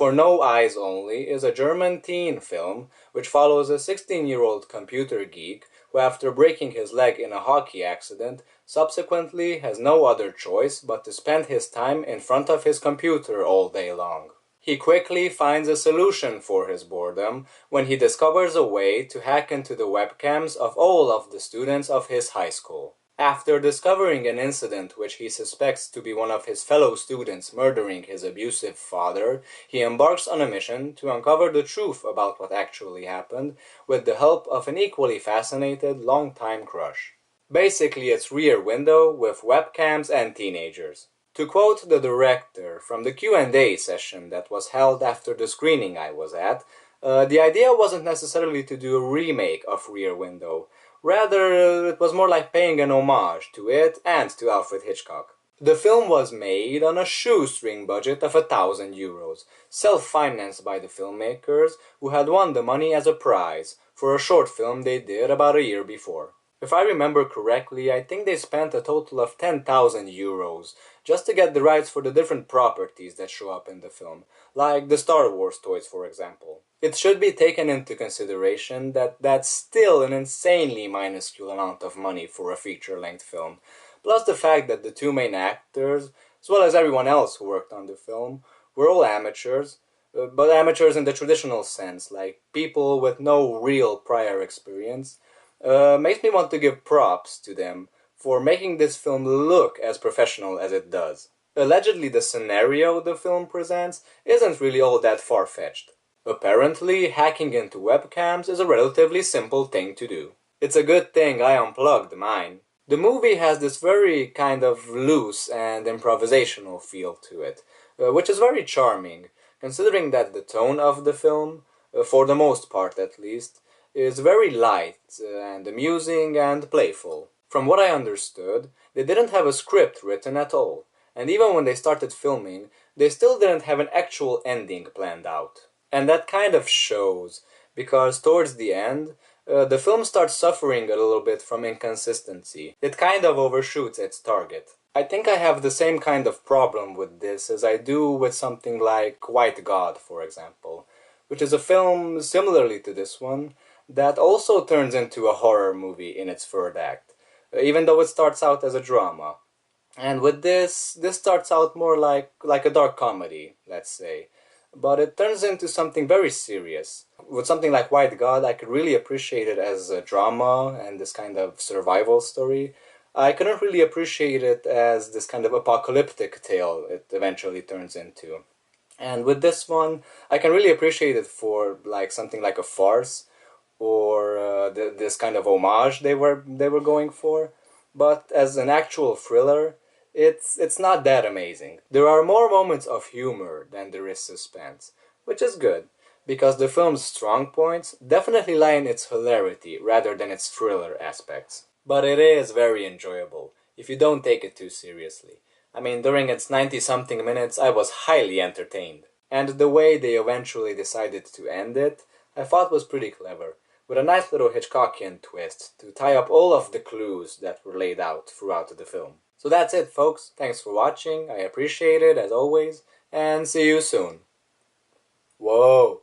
For No Eyes Only is a German teen film which follows a 16-year-old computer geek who, after breaking his leg in a hockey accident, subsequently has no other choice but to spend his time in front of his computer all day long. He quickly finds a solution for his boredom when he discovers a way to hack into the webcams of all of the students of his high school. After discovering an incident which he suspects to be one of his fellow students murdering his abusive father, he embarks on a mission to uncover the truth about what actually happened with the help of an equally fascinated longtime crush. Basically, it's Rear Window with webcams and teenagers. To quote the director from the Q&A session that was held after the screening I was at, the idea wasn't necessarily to do a remake of Rear Window. Rather, it was more like paying an homage to it and to Alfred Hitchcock. The film was made on a shoestring budget of €1,000, self-financed by the filmmakers who had won the money as a prize for a short film they did about a year before. If I remember correctly, I think they spent a total of €10,000 just to get the rights for the different properties that show up in the film, like the Star Wars toys, for example. It should be taken into consideration that that's still an insanely minuscule amount of money for a feature-length film, plus the fact that the two main actors, as well as everyone else who worked on the film, were all amateurs, but amateurs in the traditional sense, like people with no real prior experience. Makes me want to give props to them for making this film look as professional as it does. Allegedly, the scenario the film presents isn't really all that far-fetched. Apparently, hacking into webcams is a relatively simple thing to do. It's a good thing I unplugged mine. The movie has this very kind of loose and improvisational feel to it, which is very charming, considering that the tone of the film, for the most part at least, is very light and amusing and playful. From what I understood, they didn't have a script written at all, and even when they started filming, they still didn't have an actual ending planned out. And that kind of shows, because towards the end, the film starts suffering a little bit from inconsistency. It kind of overshoots its target. I think I have the same kind of problem with this as I do with something like White God, for example, which is a film similarly to this one, that also turns into a horror movie in its third act, even though it starts out as a drama. And with this starts out more like a dark comedy, let's say, but it turns into something very serious. With something like White God, I could really appreciate it as a drama and this kind of survival story. I couldn't really appreciate it as this kind of apocalyptic tale it eventually turns into. And with this one, I can really appreciate it for like something like a farce, or this kind of homage they were going for, but as an actual thriller, it's not that amazing. There are more moments of humor than there is suspense, which is good, because the film's strong points definitely lie in its hilarity rather than its thriller aspects. But it is very enjoyable, if you don't take it too seriously. I mean, during its 90-something minutes, I was highly entertained. And the way they eventually decided to end it, I thought was pretty clever, with a nice little Hitchcockian twist to tie up all of the clues that were laid out throughout the film. So that's it, folks. Thanks for watching. I appreciate it, as always, and see you soon. Whoa!